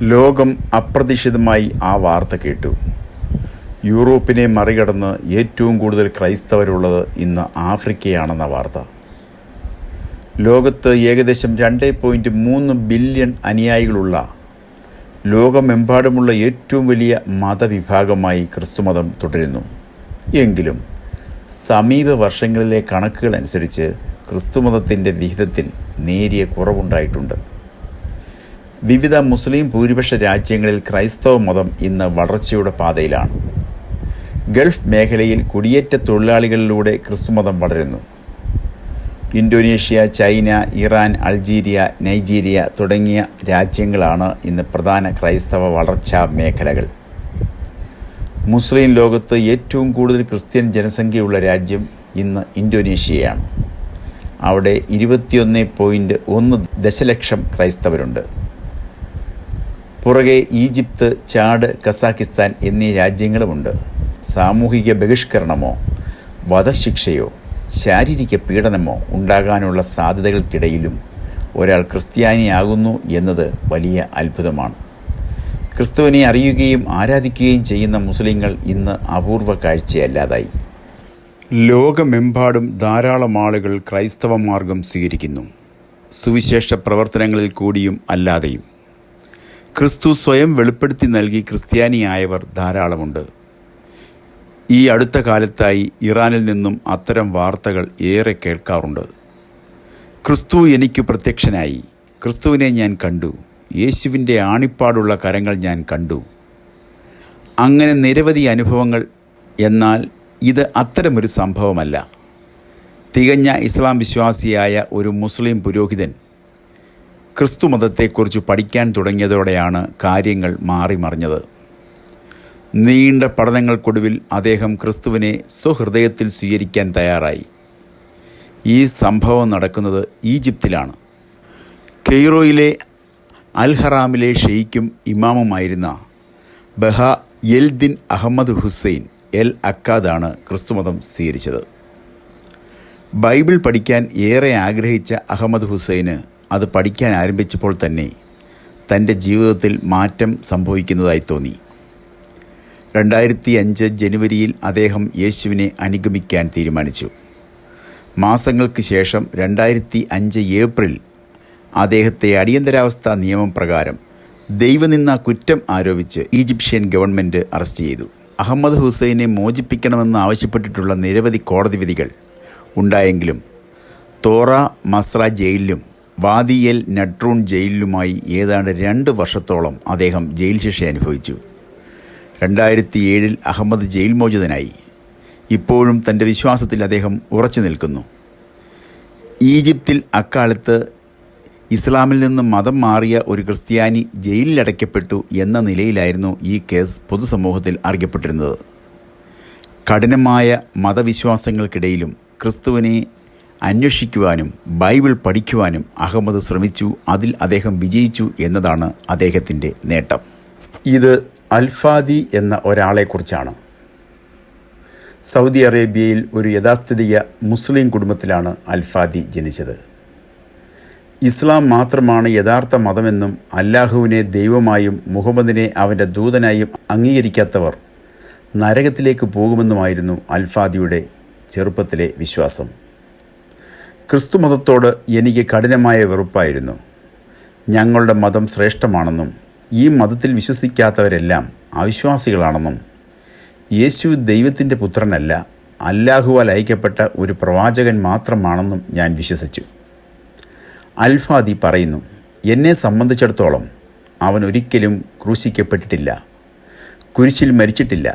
ലോകം അപ്രതീക്ഷിതമായി ആ വാർത്ത കേട്ടു. യൂറോപ്പിനെ മറികടന്ന് ഏറ്റവും കൂടുതൽ ക്രൈസ്തവരുള്ളത് ഇന്ന് ആഫ്രിക്കയാണെന്ന വാർത്ത. ലോകത്ത് ഏകദേശം 2.3 ബില്യൺ അനുയായികളുള്ള ലോകമെമ്പാടുമുള്ള ഏറ്റവും വലിയ മതവിഭാഗമായി ക്രിസ്തുമതം തുടരുന്നു. എങ്കിലും സമീപ വർഷങ്ങളിലെ കണക്കുകൾ അനുസരിച്ച് ക്രിസ്തുമതത്തിൻ്റെ വിഹിതത്തിൽ നേരിയ കുറവുണ്ടായിട്ടുണ്ട്. വിവിധ മുസ്ലിം ഭൂരിപക്ഷ രാജ്യങ്ങളിൽ ക്രൈസ്തവ മതം ഇന്ന് വളർച്ചയുടെ പാതയിലാണ്. ഗൾഫ് മേഖലയിൽ കുടിയേറ്റ തൊഴിലാളികളിലൂടെ ക്രിസ്തുമതം വളരുന്നു. Indonesia, China, Iran, Algeria, Nigeria തുടങ്ങിയ രാജ്യങ്ങളാണ് ഇന്ന് പ്രധാന ക്രൈസ്തവ വളർച്ചാ മേഖലകൾ. മുസ്ലിം ലോകത്ത് ഏറ്റവും കൂടുതൽ ക്രിസ്ത്യൻ ജനസംഖ്യയുള്ള രാജ്യം ഇന്ന് ഇന്തോനേഷ്യയാണ്. അവിടെ 21.1 ദശലക്ഷം ക്രൈസ്തവരുണ്ട്. പുറകെ ഈജിപ്ത്, ചാഡ്, കസാക്കിസ്ഥാൻ എന്നീ രാജ്യങ്ങളുമുണ്ട്. സാമൂഹിക ബഹിഷ്കരണമോ വധശിക്ഷയോ ശാരീരിക പീഡനമോ ഉണ്ടാകാനുള്ള സാധ്യതകൾക്കിടയിലും ഒരാൾ ക്രിസ്ത്യാനിയാകുന്നു എന്നത് വലിയ അത്ഭുതമാണ്. ക്രിസ്തുവിനെ അറിയുകയും ആരാധിക്കുകയും ചെയ്യുന്ന മുസ്ലിങ്ങൾ ഇന്ന് അപൂർവ കാഴ്ചയല്ലാതായി. ലോകമെമ്പാടും ധാരാളം ആളുകൾ ക്രൈസ്തവ മാർഗം സ്വീകരിക്കുന്നു. സുവിശേഷ പ്രവർത്തനങ്ങളിൽ കൂടിയും അല്ലാതെയും ക്രിസ്തു സ്വയം വെളിപ്പെടുത്തി നൽകി ക്രിസ്ത്യാനിയായവർ ധാരാളമുണ്ട്. ഈ അടുത്ത കാലത്തായി ഇറാനിൽ നിന്നും അത്തരം വാർത്തകൾ ഏറെ കേൾക്കാറുണ്ട്. ക്രിസ്തു എനിക്ക് പ്രത്യക്ഷനായി, ക്രിസ്തുവിനെ ഞാൻ കണ്ടു, യേശുവിൻ്റെ ആണിപ്പാടുള്ള കരങ്ങൾ ഞാൻ കണ്ടു. അങ്ങനെ നിരവധി അനുഭവങ്ങൾ. എന്നാൽ ഇത് അത്തരമൊരു സംഭവമല്ല. തികഞ്ഞ ഇസ്ലാം വിശ്വാസിയായ ഒരു മുസ്ലിം പുരോഹിതൻ ക്രിസ്തുമതത്തെക്കുറിച്ച് പഠിക്കാൻ തുടങ്ങിയതോടെയാണ് കാര്യങ്ങൾ മാറിമറിഞ്ഞത്. നീണ്ട പഠനങ്ങൾക്കൊടുവിൽ അദ്ദേഹം ക്രിസ്തുവിനെ സ്വഹൃദയത്തിൽ സ്വീകരിക്കാൻ തയ്യാറായി. ഈ സംഭവം നടക്കുന്നത് ഈജിപ്തിലാണ്. കെയ്റോയിലെ അൽ ഹറാമിലെ ഷെയ്ഖും ഇമാമുമായിരുന്ന ബഹ എൽദിൻ അഹമ്മദ് ഹുസൈൻ എൽ അക്കാദാണ് ക്രിസ്തുമതം സ്വീകരിച്ചത്. ബൈബിൾ പഠിക്കാൻ ഏറെ ആഗ്രഹിച്ച അഹമ്മദ് ഹുസൈന് അത് പഠിക്കാൻ ആരംഭിച്ചപ്പോൾ തന്നെ തൻ്റെ ജീവിതത്തിൽ മാറ്റം സംഭവിക്കുന്നതായി തോന്നി. 2005 ജനുവരിയിൽ അദ്ദേഹം യേശുവിനെ അനുഗമിക്കാൻ തീരുമാനിച്ചു. മാസങ്ങൾക്ക് ശേഷം 2005 ഏപ്രിൽ അദ്ദേഹത്തെ അടിയന്തരാവസ്ഥാ നിയമം പ്രകാരം ദൈവനിന്ദ കുറ്റം ആരോപിച്ച് ഈജിപ്ഷ്യൻ ഗവൺമെൻറ് അറസ്റ്റ് ചെയ്തു. അഹമ്മദ് ഹുസൈനെ മോചിപ്പിക്കണമെന്ന് ആവശ്യപ്പെട്ടിട്ടുള്ള നിരവധി കോടതി വിധികൾ ഉണ്ടായെങ്കിലും തോറ മസ്ര ജയിലിലും വാദി എൽ നട്രൂൺ ജയിലിലുമായി ഏതാണ്ട് 2 വർഷത്തോളം അദ്ദേഹം ജയിൽ ശിക്ഷ അനുഭവിച്ചു. 2007 അഹമ്മദ് ജയിൽ മോചിതനായി. ഇപ്പോഴും തൻ്റെ വിശ്വാസത്തിൽ അദ്ദേഹം ഉറച്ചു നിൽക്കുന്നു. ഈജിപ്തിൽ അക്കാലത്ത് ഇസ്ലാമിൽ നിന്ന് മതം മാറിയ ഒരു ക്രിസ്ത്യാനി ജയിലിലടയ്ക്കപ്പെട്ടു എന്ന നിലയിലായിരുന്നു ഈ കേസ് പൊതുസമൂഹത്തിൽ അറിയപ്പെട്ടിരുന്നത്. കഠിനമായ മതവിശ്വാസങ്ങൾക്കിടയിലും ക്രിസ്തുവിനെ അന്വേഷിക്കുവാനും ബൈബിൾ പഠിക്കുവാനും അഹമ്മദ് ശ്രമിച്ചു. അതിൽ അദ്ദേഹം വിജയിച്ചു എന്നതാണ് അദ്ദേഹത്തിൻ്റെ നേട്ടം. ഇത് അൽഫാദി എന്ന ഒരാളെക്കുറിച്ചാണ്. സൗദി അറേബ്യയിൽ ഒരു യഥാസ്ഥിതിക മുസ്ലിം കുടുംബത്തിലാണ് അൽഫാദി ജനിച്ചത്. ഇസ്ലാം മാത്രമാണ് യഥാർത്ഥ മതമെന്നും അല്ലാഹുവിനെ ദൈവമായും മുഹമ്മദിനെ അവൻ്റെ ദൂതനായും അംഗീകരിക്കാത്തവർ നരകത്തിലേക്ക് പോകുമെന്നുമായിരുന്നു അൽഫാദിയുടെ ചെറുപ്പത്തിലെ വിശ്വാസം. ക്രിസ്തുമതത്തോട് എനിക്ക് കഠിനമായ വെറുപ്പായിരുന്നു. ഞങ്ങളുടെ മതം ശ്രേഷ്ഠമാണെന്നും ഈ മതത്തിൽ വിശ്വസിക്കാത്തവരെല്ലാം അവിശ്വാസികളാണെന്നും യേശു ദൈവത്തിൻ്റെ പുത്രനല്ല, അല്ലാഹുവാൽ അയക്കപ്പെട്ട ഒരു പ്രവാചകൻ മാത്രമാണെന്നും ഞാൻ വിശ്വസിച്ചു. അൽഫാദി പറയുന്നു, എന്നെ സംബന്ധിച്ചിടത്തോളം അവൻ ഒരിക്കലും ക്രൂശിക്കപ്പെട്ടിട്ടില്ല, കുരിശിൽ മരിച്ചിട്ടില്ല,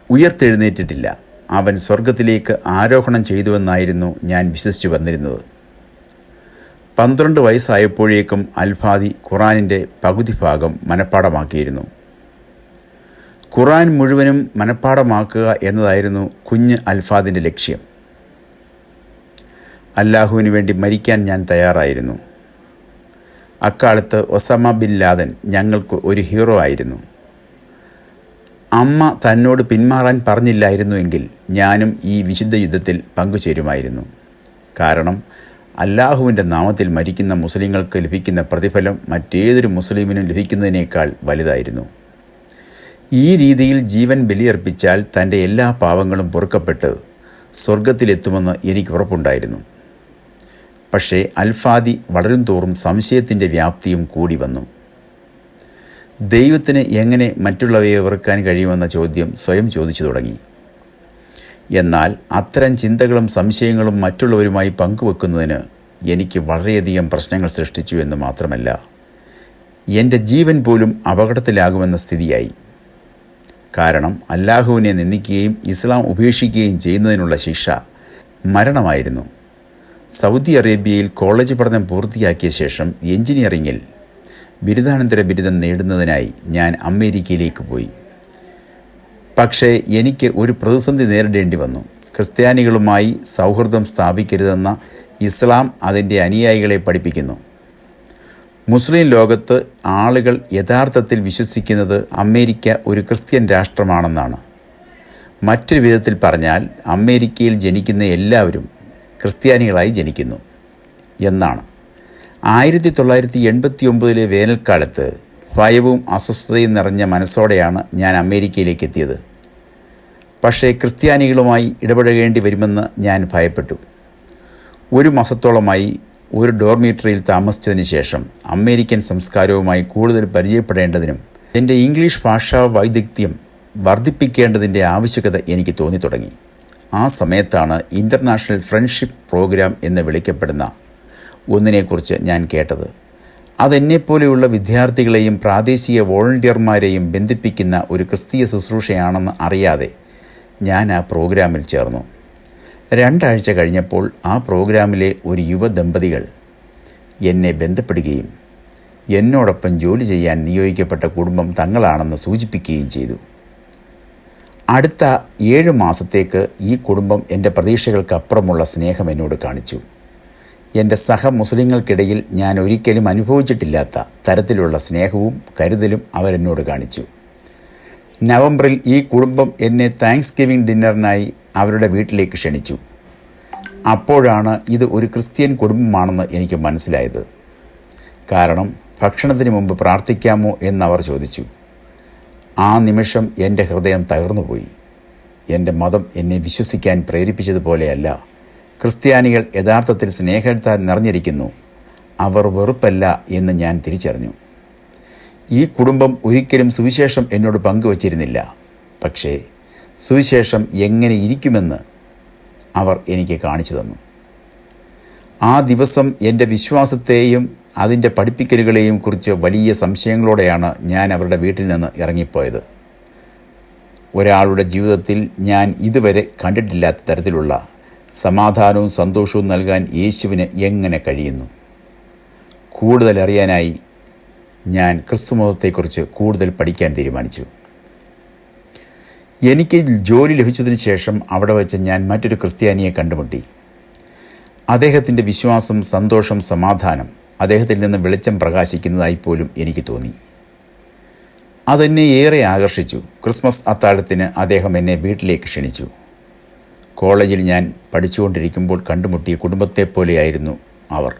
ഉയർത്തെഴുന്നേറ്റിട്ടില്ല. അവൻ സ്വർഗത്തിലേക്ക് ആരോഹണം ചെയ്തുവെന്നായിരുന്നു ഞാൻ വിശ്വസിച്ചു വന്നിരുന്നത്. 12 വയസ്സായപ്പോഴേക്കും അൽഫാദി ഖുറാനിൻ്റെ പകുതി ഭാഗം മനഃപ്പാഠമാക്കിയിരുന്നു. ഖുറാൻ മുഴുവനും മനഃപ്പാഠമാക്കുക എന്നതായിരുന്നു കുഞ്ഞ് അൽഫാദിൻ്റെ ലക്ഷ്യം. അല്ലാഹുവിന് വേണ്ടി മരിക്കാൻ ഞാൻ തയ്യാറായിരുന്നു. അക്കാലത്ത് ഒസാമ ബിൻ ലാദൻ ഞങ്ങൾക്ക് ഒരു ഹീറോ ആയിരുന്നു. അമ്മ തന്നോട് പിന്മാറാൻ പറഞ്ഞില്ലായിരുന്നുവെങ്കിൽ ഞാനും ഈ വിശുദ്ധ യുദ്ധത്തിൽ പങ്കുചേരുമായിരുന്നു. കാരണം അല്ലാഹുവിൻ്റെ നാമത്തിൽ മരിക്കുന്ന മുസ്ലിങ്ങൾക്ക് ലഭിക്കുന്ന പ്രതിഫലം മറ്റേതൊരു മുസ്ലിമിനും ലഭിക്കുന്നതിനേക്കാൾ വലുതായിരുന്നു. ഈ രീതിയിൽ ജീവൻ ബലിയർപ്പിച്ചാൽ തൻ്റെ എല്ലാ പാവങ്ങളും പൊറുക്കപ്പെട്ട് സ്വർഗത്തിലെത്തുമെന്ന് എനിക്ക് ഉറപ്പുണ്ടായിരുന്നു. പക്ഷേ അൽഫാദി വളരും തോറും സംശയത്തിൻ്റെ വ്യാപ്തിയും കൂടി വന്നു. ദൈവത്തിന് എങ്ങനെ മറ്റുള്ളവയെ വെറുക്കാൻ കഴിയുമെന്ന ചോദ്യം സ്വയം ചോദിച്ചു തുടങ്ങി. എന്നാൽ അത്തരം ചിന്തകളും സംശയങ്ങളും മറ്റുള്ളവരുമായി പങ്കുവെക്കുന്നതിന് എനിക്ക് വളരെയധികം പ്രശ്നങ്ങൾ സൃഷ്ടിച്ചു എന്ന് മാത്രമല്ല, എൻ്റെ ജീവൻ പോലും അപകടത്തിലാകുമെന്ന സ്ഥിതിയായി. കാരണം അല്ലാഹുവിനെ നിന്ദിക്കുകയും ഇസ്ലാം ഉപേക്ഷിക്കുകയും ചെയ്യുന്നതിനുള്ള ശിക്ഷ മരണമായിരുന്നു. സൗദി അറേബ്യയിൽ കോളേജ് പഠനം പൂർത്തിയാക്കിയ ശേഷം എഞ്ചിനീയറിങ്ങിൽ ബിരുദാനന്തര ബിരുദം നേടുന്നതിനായി ഞാൻ അമേരിക്കയിലേക്ക് പോയി. പക്ഷേ എനിക്ക് ഒരു പ്രതിസന്ധി നേരിടേണ്ടി വന്നു. ക്രിസ്ത്യാനികളുമായി സൗഹൃദം സ്ഥാപിക്കരുതെന്ന ഇസ്ലാം അതിൻ്റെ അനുയായികളെ പഠിപ്പിക്കുന്നു. മുസ്ലിം ലോകത്ത് ആളുകൾ യഥാർത്ഥത്തിൽ വിശ്വസിക്കുന്നത് അമേരിക്ക ഒരു ക്രിസ്ത്യൻ രാഷ്ട്രമാണെന്നാണ്. മറ്റൊരു വിധത്തിൽ പറഞ്ഞാൽ അമേരിക്കയിൽ ജനിക്കുന്ന എല്ലാവരും ക്രിസ്ത്യാനികളായി ജനിക്കുന്നു എന്നാണ്. 1989 വേനൽക്കാലത്ത് ഭയവും അസ്വസ്ഥതയും നിറഞ്ഞ മനസ്സോടെയാണ് ഞാൻ അമേരിക്കയിലേക്ക് എത്തിയത്. പക്ഷേ ക്രിസ്ത്യാനികളുമായി ഇടപഴകേണ്ടി വരുമെന്ന് ഞാൻ ഭയപ്പെട്ടു. 1 മാസത്തോളമായി ഒരു ഡോർമിറ്ററിയിൽ താമസിച്ചതിന് ശേഷം അമേരിക്കൻ സംസ്കാരവുമായി കൂടുതൽ പരിചയപ്പെടേണ്ടതിനും എൻ്റെ ഇംഗ്ലീഷ് ഭാഷാ വൈദഗ്ധ്യം വർദ്ധിപ്പിക്കേണ്ടതിൻ്റെ ആവശ്യകത എനിക്ക് തോന്നിത്തുടങ്ങി. ആ സമയത്താണ് ഇൻ്റർനാഷണൽ ഫ്രണ്ട്ഷിപ്പ് പ്രോഗ്രാം എന്ന് വിളിക്കപ്പെടുന്ന ഒന്നിനെക്കുറിച്ച് ഞാൻ കേട്ടത്. അതെന്നെപ്പോലെയുള്ള വിദ്യാർത്ഥികളെയും പ്രാദേശിക വോളണ്ടിയർമാരെയും ബന്ധിപ്പിക്കുന്ന ഒരു ക്രിസ്തീയ ശുശ്രൂഷയാണെന്ന് അറിയാതെ ഞാൻ ആ പ്രോഗ്രാമിൽ ചേർന്നു. 2 ആഴ്ച കഴിഞ്ഞപ്പോൾ ആ പ്രോഗ്രാമിലെ ഒരു യുവദമ്പതികൾ എന്നെ ബന്ധപ്പെടുകയും എന്നോടൊപ്പം ജോലി ചെയ്യാൻ നിയോഗിക്കപ്പെട്ട കുടുംബം തങ്ങളാണെന്ന് സൂചിപ്പിക്കുകയും ചെയ്തു. അടുത്ത 7 മാസത്തേക്ക് ഈ കുടുംബം എൻ്റെ പ്രതീക്ഷകൾക്കപ്പുറമുള്ള സ്നേഹം എന്നോട് കാണിച്ചു. എൻ്റെ മുസ്ലിങ്ങൾക്കിടയിൽ ഞാൻ ഒരിക്കലും അനുഭവിച്ചിട്ടില്ലാത്ത തരത്തിലുള്ള സ്നേഹവും കരുതലും അവരെന്നോട് കാണിച്ചു. നവംബറിൽ ഈ കുടുംബം എന്നെ താങ്ക്സ് ഗിവിംഗ് ഡിന്നറിനായി അവരുടെ വീട്ടിലേക്ക് ക്ഷണിച്ചു. അപ്പോഴാണ് ഇത് ഒരു ക്രിസ്ത്യൻ കുടുംബമാണെന്ന് എനിക്ക് മനസ്സിലായത്. കാരണം ഭക്ഷണത്തിന് മുമ്പ് പ്രാർത്ഥിക്കാമോ എന്നവർ ചോദിച്ചു. ആ നിമിഷം എൻ്റെ ഹൃദയം തകർന്നുപോയി. എൻ്റെ മതം എന്നെ വിശ്വസിക്കാൻ പ്രേരിപ്പിച്ചതുപോലെയല്ല. ക്രിസ്ത്യാനികൾ യഥാർത്ഥത്തിൽ സ്നേഹത്താൽ നിറഞ്ഞിരിക്കുന്നു. അവർ വെറുപ്പല്ല എന്ന് ഞാൻ തിരിച്ചറിഞ്ഞു. ഈ കുടുംബം ഒരിക്കലും സുവിശേഷം എന്നോട് പങ്കുവച്ചിരുന്നില്ല. പക്ഷേ സുവിശേഷം എങ്ങനെ ഇരിക്കുമെന്ന് അവർ എനിക്ക് കാണിച്ചു തന്നു. ആ ദിവസം എൻ്റെ വിശ്വാസത്തെയും അതിൻ്റെ പഠിപ്പിക്കലുകളെയും കുറിച്ച് വലിയ സംശയങ്ങളോടെയാണ് ഞാൻ അവരുടെ വീട്ടിൽ നിന്ന് ഇറങ്ങിപ്പോയത്. ഒരാളുടെ ജീവിതത്തിൽ ഞാൻ ഇതുവരെ കണ്ടിട്ടില്ലാത്ത തരത്തിലുള്ള സമാധാനവും സന്തോഷവും നൽകാൻ യേശുവിന് എങ്ങനെ കഴിയുന്നു? കൂടുതൽ അറിയാനായി ഞാൻ ക്രിസ്തുമതത്തെക്കുറിച്ച് കൂടുതൽ പഠിക്കാൻ തീരുമാനിച്ചു. എനിക്ക് ജോലി ലഭിച്ചതിന് ശേഷം അവിടെ വെച്ച് ഞാൻ മറ്റൊരു ക്രിസ്ത്യാനിയെ കണ്ടുമുട്ടി. അദ്ദേഹത്തിൻ്റെ വിശ്വാസം, സന്തോഷം, സമാധാനം അദ്ദേഹത്തിൽ നിന്ന് വെളിച്ചം പ്രകാശിക്കുന്നതായി പോലും എനിക്ക് തോന്നി. അതെന്നെ ഏറെ ആകർഷിച്ചു. ക്രിസ്മസ് അത്താഴത്തിന് അദ്ദേഹം എന്നെ വീട്ടിലേക്ക് ക്ഷണിച്ചു. കോളേജിൽ ഞാൻ പഠിച്ചുകൊണ്ടിരിക്കുമ്പോൾ കണ്ടുമുട്ടിയ കുടുംബത്തെപ്പോലെയായിരുന്നു അവർ.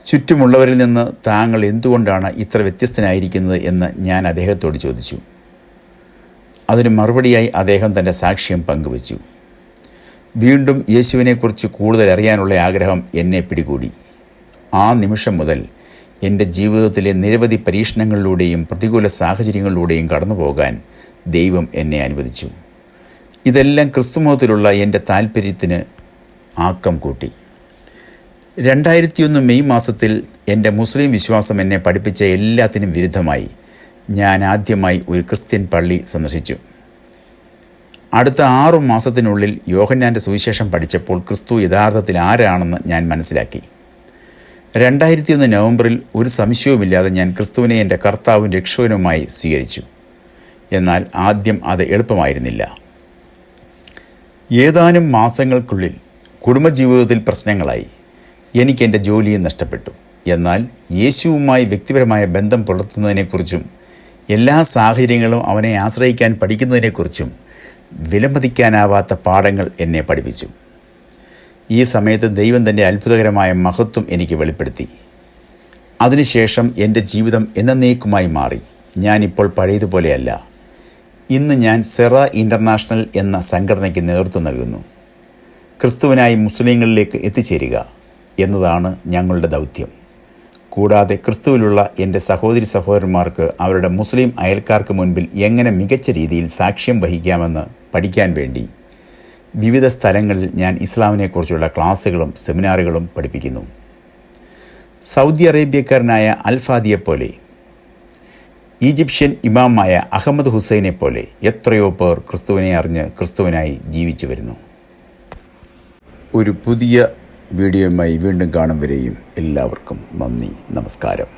ചുറ്റുമുള്ളവരിൽ നിന്ന് താങ്കൾ എന്തുകൊണ്ടാണ് ഇത്ര വ്യത്യസ്തനായിരിക്കുന്നത് എന്ന് ഞാൻ അദ്ദേഹത്തോട് ചോദിച്ചു. അതിന് മറുപടിയായി അദ്ദേഹം തൻ്റെ സാക്ഷ്യം പങ്കുവച്ചു. വീണ്ടും യേശുവിനെക്കുറിച്ച് കൂടുതൽ അറിയാനുള്ള ആഗ്രഹം എന്നെ പിടികൂടി. ആ നിമിഷം മുതൽ എൻ്റെ ജീവിതത്തിലെ നിരവധി പരീക്ഷണങ്ങളിലൂടെയും പ്രതികൂല സാഹചര്യങ്ങളിലൂടെയും കടന്നു പോകാൻ ദൈവം എന്നെ അനുവദിച്ചു. ഇതെല്ലാം ക്രിസ്തുമതത്തിലുള്ള എൻ്റെ താൽപ്പര്യത്തിന് ആക്കം കൂട്ടി. 2001 മെയ് മാസത്തിൽ എൻ്റെ മുസ്ലിം വിശ്വാസം എന്നെ പഠിപ്പിച്ച എല്ലാത്തിനും വിരുദ്ധമായി ഞാൻ ആദ്യമായി ഒരു ക്രിസ്ത്യൻ പള്ളി സന്ദർശിച്ചു. അടുത്ത 6 മാസത്തിനുള്ളിൽ യോഹന്നാൻ്റെ സുവിശേഷം പഠിച്ചപ്പോൾ ക്രിസ്തു യഥാർത്ഥത്തിൽ ആരാണെന്ന് ഞാൻ മനസ്സിലാക്കി. 2001 നവംബറിൽ ഒരു സംശയവുമില്ലാതെ ഞാൻ ക്രിസ്തുവിനെ എൻ്റെ കർത്താവും രക്ഷകനുമായി സ്വീകരിച്ചു. എന്നാൽ ആദ്യം അത് എളുപ്പമായിരുന്നില്ല. ഏതാനും മാസങ്ങൾക്കുള്ളിൽ കുടുംബജീവിതത്തിൽ പ്രശ്നങ്ങളായി. എനിക്ക് എൻ്റെ ജോലിയും നഷ്ടപ്പെട്ടു. എന്നാൽ യേശുവുമായി വ്യക്തിപരമായ ബന്ധം പുലർത്തുന്നതിനെക്കുറിച്ചും എല്ലാ സാഹചര്യങ്ങളും അവനെ ആശ്രയിക്കാൻ പഠിക്കുന്നതിനെക്കുറിച്ചും വിലമതിക്കാനാവാത്ത പാഠങ്ങൾ എന്നെ പഠിപ്പിച്ചു. ഈ സമയത്ത് ദൈവം തൻ്റെ അത്ഭുതകരമായ മഹത്വം എനിക്ക് വെളിപ്പെടുത്തി. അതിനുശേഷം എൻ്റെ ജീവിതം എന്നേക്കുമായി മാറി. ഞാനിപ്പോൾ പഴയതുപോലെയല്ല. ഇന്ന് ഞാൻ സെറ ഇൻ്റർനാഷണൽ എന്ന സംഘടനയ്ക്ക് നേതൃത്വം നൽകുന്നു. ക്രിസ്തുവിനായി മുസ്ലിങ്ങളിലേക്ക് എത്തിച്ചേരുക എന്നതാണ് ഞങ്ങളുടെ ദൗത്യം. കൂടാതെ ക്രിസ്തുവിലുള്ള എൻ്റെ സഹോദരി സഹോദരന്മാർക്ക് അവരുടെ മുസ്ലിം അയൽക്കാർക്ക് മുൻപിൽ എങ്ങനെ മികച്ച രീതിയിൽ സാക്ഷ്യം വഹിക്കാമെന്ന് പഠിക്കാൻ വേണ്ടി വിവിധ സ്ഥലങ്ങളിൽ ഞാൻ ഇസ്ലാമിനെക്കുറിച്ചുള്ള ക്ലാസ്സുകളും സെമിനാറുകളും പഠിപ്പിക്കുന്നു. സൗദി അറേബ്യക്കാരനായ അൽഫാദിയെപ്പോലെ, ഈജിപ്ഷ്യൻ ഇമാമായ അഹമ്മദ് ഹുസൈനെപ്പോലെ എത്രയോ പേർ ക്രിസ്തുവിനെ അറിഞ്ഞ് ക്രിസ്തുവിനായി ജീവിച്ചു വരുന്നു. ഒരു പുതിയ വീഡിയോയുമായി വീണ്ടും കാണും വരെയും എല്ലാവർക്കും നന്ദി, നമസ്കാരം.